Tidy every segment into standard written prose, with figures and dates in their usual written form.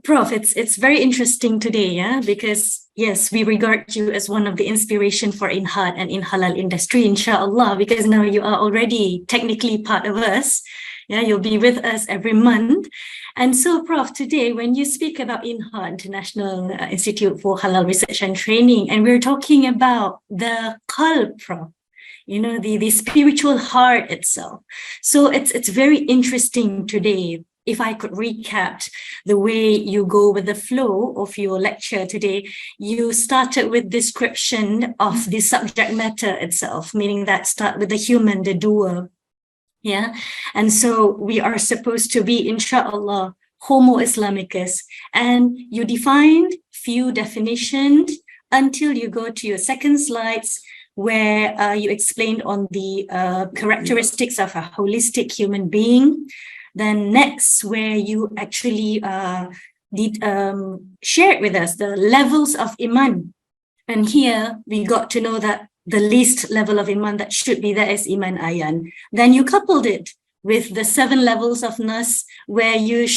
Prof, it's very interesting today, yeah, because yes, we regard you as one of the inspiration for INHART and in halal industry, inshallah, because now you are already technically part of us. Yeah, you'll be with us every month. And so, Prof, today, when you speak about INHART, International Institute for Halal Research and Training, and we're talking about the qalb, Prof, the spiritual heart itself. So it's very interesting today. If I could recap the way you go with the flow of your lecture today, you started with description of the subject matter itself, meaning that start with the human, the doer. Yeah. And so we are supposed to be, inshallah, Homo Islamicus. And you defined few definitions until you go to your second slides, where you explained on the characteristics of a holistic human being. Then next, where you actually did share with us the levels of Iman. And here we got to know that the least level of Iman that should be there is Iman Ayan. Then you coupled it with the 7 levels of Nas, where you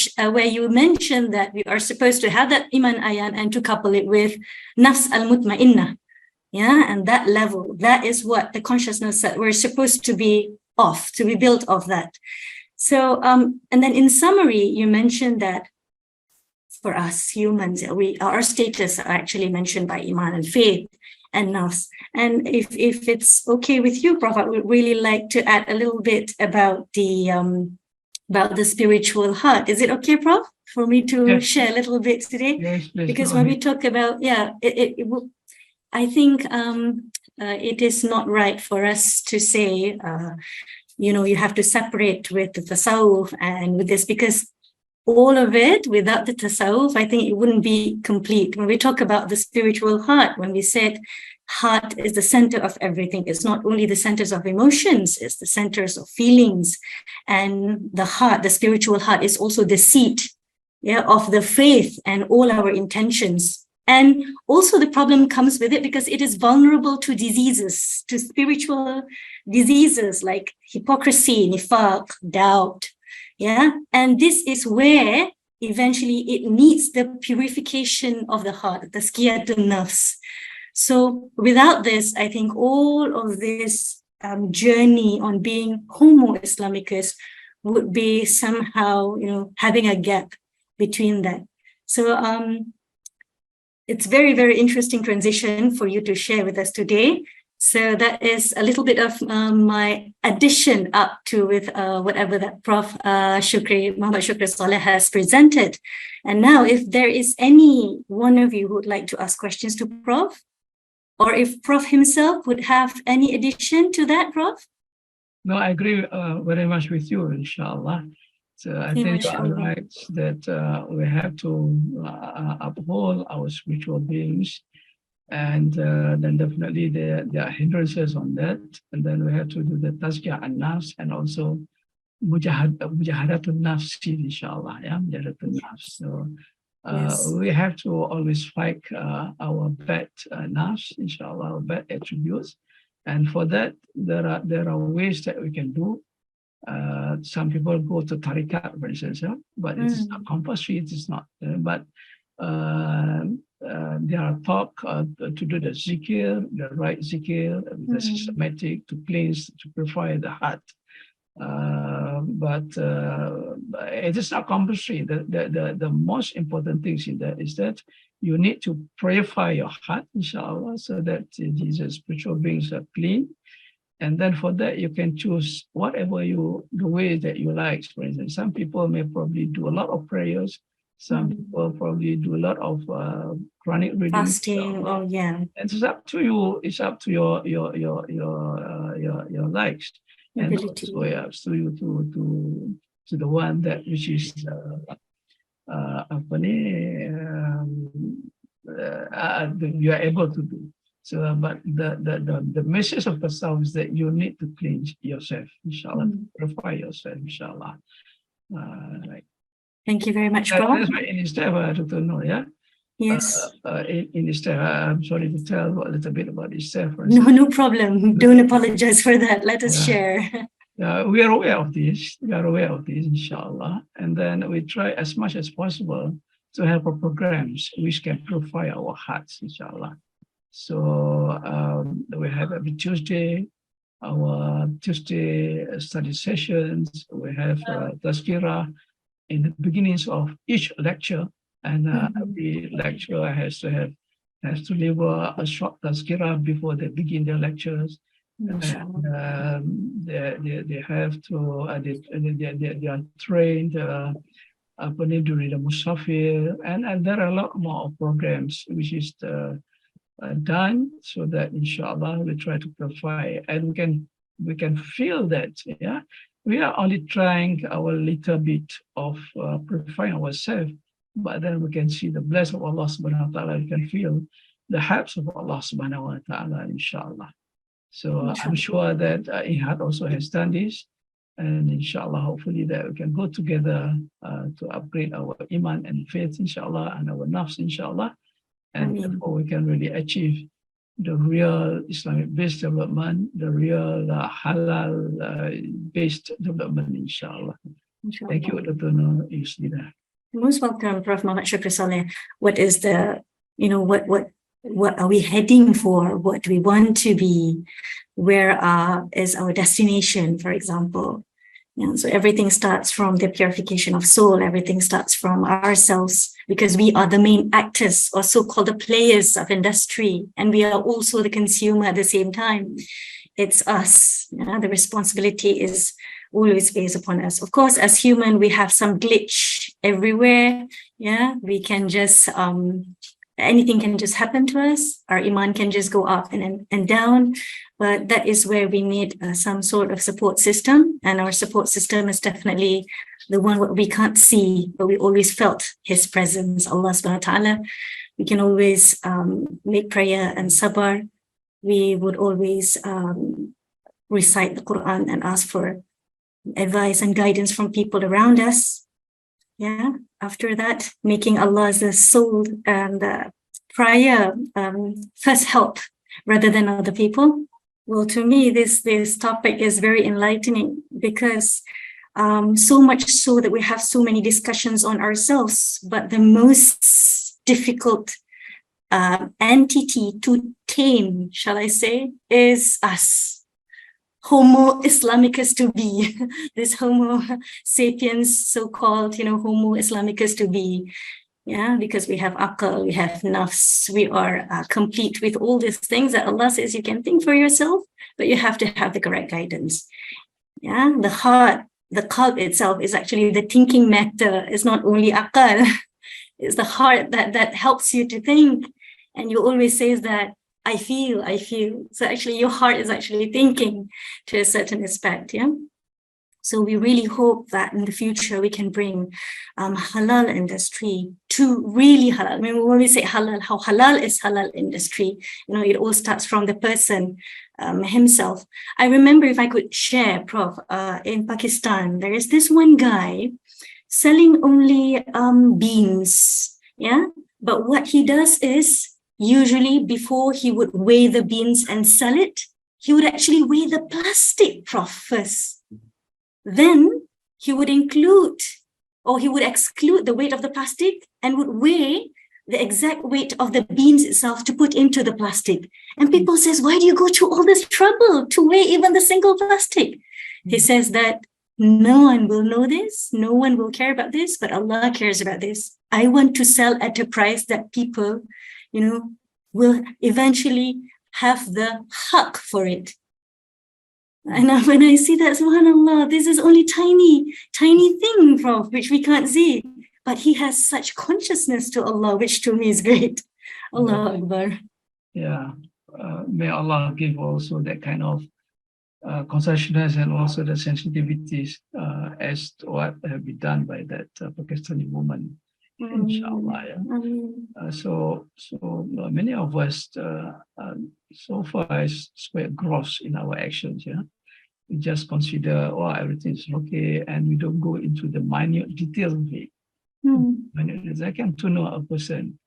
mentioned that we are supposed to have that Iman Ayan and to couple it with Nafs al-Mutmainnah. Yeah, and that level, that is what the consciousness that we're supposed to be built of that. So, and then in summary, you mentioned that for us humans, our status are actually mentioned by Iman and faith and Nafs. And if it's okay with you, Prof, I would really like to add a little bit about the spiritual heart. Is it okay, Prof, for me to share a little bit today? Yes, please. Because when we talk about, I think it is not right for us to say, you have to separate with the Tasawuf and with this, because all of it, without the Tasawuf, I think it wouldn't be complete. When we talk about the spiritual heart, when we said heart is the center of everything, it's not only the centers of emotions, it's the centers of feelings. And the heart, the spiritual heart, is also the seat of the faith and all our intentions. And also the problem comes with it because it is vulnerable to diseases, to spiritual diseases like hypocrisy, nifaq, doubt. Yeah. And this is where eventually it needs the purification of the heart, the tazkiyatun nafs. So without this, I think all of this journey on being Homo Islamicus would be somehow, having a gap between that. So, it's very, very interesting transition for you to share with us today. So that is a little bit of my addition up to with whatever that Prof. Muhammad Shukri Saleh has presented. And now if there is any one of you who would like to ask questions to Prof, or if Prof himself would have any addition to that, Prof? No, I agree very much with you, inshallah. So I think you are right that we have to uphold our spiritual beings, and then definitely there are hindrances on that, and then we have to do the tazkiyah an-nafs and also mujahadatun nafs, inshallah, mujahadatun nafs. So we have to always fight our bad nafs, inshallah, our bad attributes, and for that there are ways that we can do. Some people go to tariqat, for instance, but it's not compulsory, it is not. But there are talk to do the zikir, the right zikir, the systematic to cleanse, to purify the heart. But it is not compulsory. The most important things in that is that you need to purify your heart, inshallah, so that these spiritual beings are clean. And then for that, you can choose whatever the way that you like. For instance, some people may probably do a lot of prayers. Some people probably do a lot of chronic reading. Fasting, And it's up to you. It's up to your likes. And also, it's to you to the one that which is you are able to do. So, but the message of the Tasawwuf is that you need to cleanse yourself, inshallah, to purify yourself, inshallah. Right. Thank you very much, Prof. That's why in Istaf, I don't know, yeah? Yes. In Istaf, I'm sorry to tell a little bit about Istaf. No problem. Don't apologize for that. Let us share. We are aware of this. We are aware of this, inshallah. And then we try as much as possible to have a programs which can purify our hearts, inshallah. So we have every Tuesday, our Tuesday study sessions. We have tazkirah in the beginnings of each lecture, and every lecturer has to deliver a short tazkirah before they begin their lectures. And, they have to they are trained during the Musafir, and there are a lot more programs which is done, so that inshallah we try to provide, and we can feel that, yeah, we are only trying our little bit of purifying ourselves, but then we can see the blessing of Allah subhanahu wa ta'ala. We can feel the helps of Allah subhanahu wa ta'ala, inshallah. So I'm sure that INHART also has done this, and inshallah, hopefully that we can go together to upgrade our iman and faith, inshallah, and our nafs, inshallah, and therefore we can really achieve the real Islamic-based development, the real halal-based development, inshallah. Thank you, Dr. Nur Yusnida. Most welcome, Prof. Muhammad Shukri Saleh. What is the, what are we heading for? What do we want to be? Where is our destination, for example? So everything starts from the purification of soul. Everything starts from ourselves, because we are the main actors, or so-called the players of industry, and we are also the consumer at the same time. It's us. The responsibility is always based upon us. Of course, as human, we have some glitch everywhere. Yeah, we can just anything can just happen to us. Our iman can just go up and down. But that is where we need some sort of support system. And our support system is definitely the one what we can't see, but we always felt his presence, Allah subhanahu wa ta'ala. We can always make prayer and sabr. We would always recite the Quran and ask for advice and guidance from people around us. Yeah. After that, making Allah as the sole and prior first help rather than other people. Well, to me, this topic is very enlightening, because so much so that we have so many discussions on ourselves, but the most difficult entity to tame, shall I say, is us. Homo Islamicus to be, this Homo sapiens, so-called, Homo Islamicus to be. Yeah, because we have aql, we have nafs, we are complete with all these things that Allah says you can think for yourself, but you have to have the correct guidance. Yeah, the heart, the qalb itself is actually the thinking matter. It's not only aql, it's the heart that helps you to think. And you always say that, I feel. So actually your heart is actually thinking to a certain aspect, yeah? So we really hope that in the future we can bring halal industry to really halal. I mean, when we say halal, how halal is halal industry, it all starts from the person himself. I remember, if I could share, Prof, in Pakistan, there is this one guy selling only beans, yeah? But what he does is, usually before he would weigh the beans and sell it, he would actually weigh the plastic, Prof, first. Then he would exclude the weight of the plastic and would weigh the exact weight of the beans itself to put into the plastic. And people says, why do you go through all this trouble to weigh even the single plastic? He says that no one will know this, no one will care about this, but Allah cares about this. I want to sell at a price that people, will eventually have the haq for it. And when I see that, subhanAllah, this is only tiny thing, Prof, which we can't see. But he has such consciousness to Allah, which to me is great. Allah Akbar. Yeah. May Allah give also that kind of consciousness and also the sensitivities as to what have been done by that Pakistani woman. Inshallah. Yeah. So many of us so far is quite gross in our actions. Yeah, we just consider, everything is okay, and we don't go into the minute detail of it. I came to know a person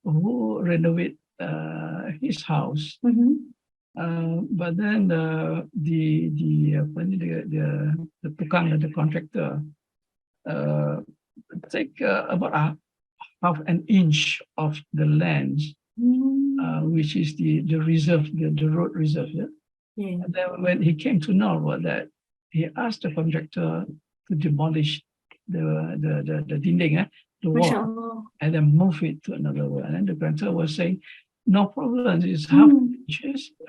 who renovate his house, but then the contractor take about half an inch of the land, which is the reserve, the road reserve. Yeah? Yeah. And then when he came to know about that, he asked the contractor to demolish the dinding, the wall, MashaAllah. and then move it to another one. And then the contractor was saying, no problem, it's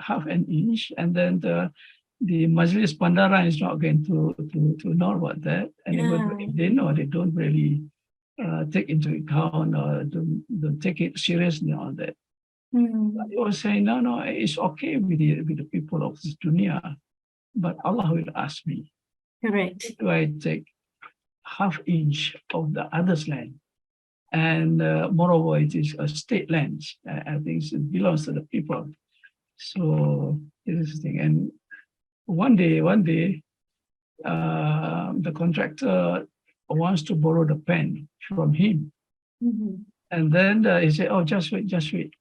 half an inch, and then the Majlis Bandaran is not going to know about that. And if they know, they don't really take into account or don't take it seriously on that. But he was saying, no, it's okay with the people of this dunya, but Allah will ask me. Correct. Do I take half inch of the other's land? And moreover, it is a state land. I think it belongs to the people. So this is the thing. And one day, the contractor wants to borrow the pen from him. And then he said, oh, just wait.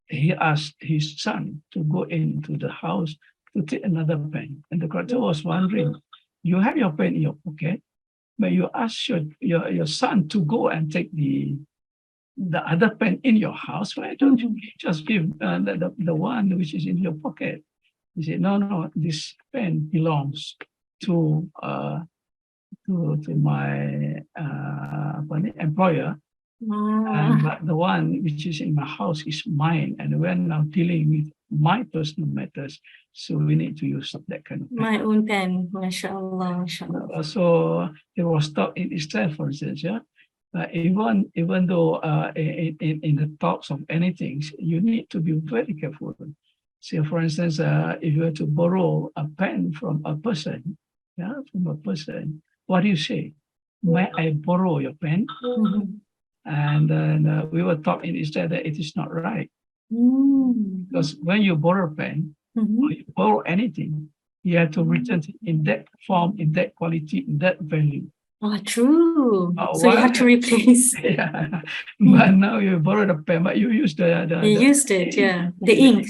He asked his son to go into the house to take another pen. And the contractor was wondering, you have your pen in your pocket, but you ask your son to go and take the other pen in your house. Why don't you just give the one which is in your pocket? He said, no, this pen belongs to my employer. But the one which is in my house is mine, and we're now dealing with my personal matters, so we need to use that kind of pen. My own pen, mashallah. So it was taught in Islam, for instance, even though in the talks of anything, you need to be very careful. So, for instance, if you were to borrow a pen from a person, what do you say? May I borrow your pen? And then we were taught in Islam that it is not right. Because when you borrow a pen, or you borrow anything, you have to return it in that form, in that quality, in that value. Oh, true. So you have to replace. Yeah. But now you borrowed a pen, but you used the used it, the ink.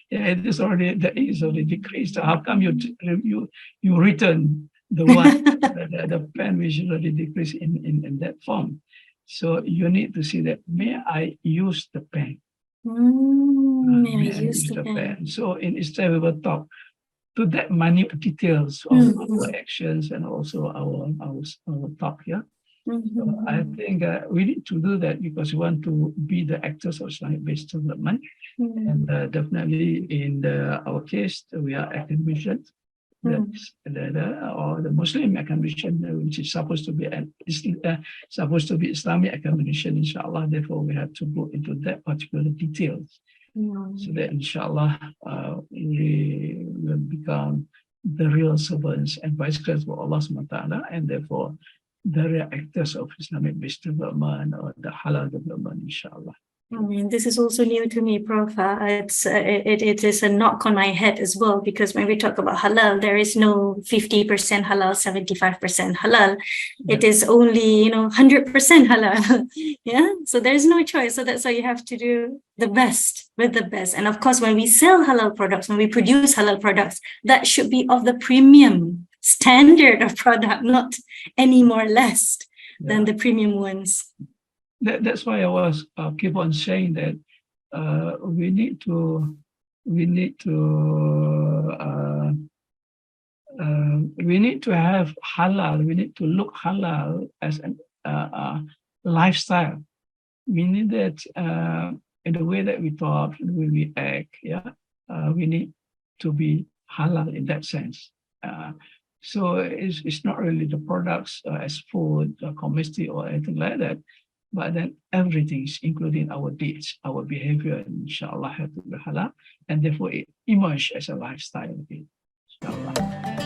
Yeah, it is already, the ink is already decreased. So how come you return the one, the pen which is already decreased in that form? So you need to see that, may I use the pen? May I use the pen? So in Islam, we were taught to that minute details of our actions and also our talk here. So I think we need to do that because we want to be the actors of Islamic-based development. And definitely in our case, we are academicians. Or the Muslim academician, which is supposed to be Islamic academician, inshallah. Therefore, we have to go into that particular details, so that inshallah we will become the real servants and vice for Allah subhanahu wa ta'ala, and therefore the real actors of Islamic-based development or the halal development, inshallah. I mean, this is also new to me, Prof. It is a knock on my head as well, because when we talk about halal, there is no 50% halal, 75% halal. It is only, 100% halal. Yeah. So there's no choice. So that's why you have to do the best with the best. And of course, when we sell halal products, when we produce halal products, that should be of the premium standard of product, not any more less than the premium ones. That's why I was keep on saying that we need to have halal. We need to look halal as a lifestyle. Meaning that in the way that we talk, the way we act, we need to be halal in that sense. So it's not really the products as food, or comestible or anything like that. But then everything, including our deeds, our behavior, inshallah, have to be halal, and therefore it emerges as a lifestyle. Inshallah.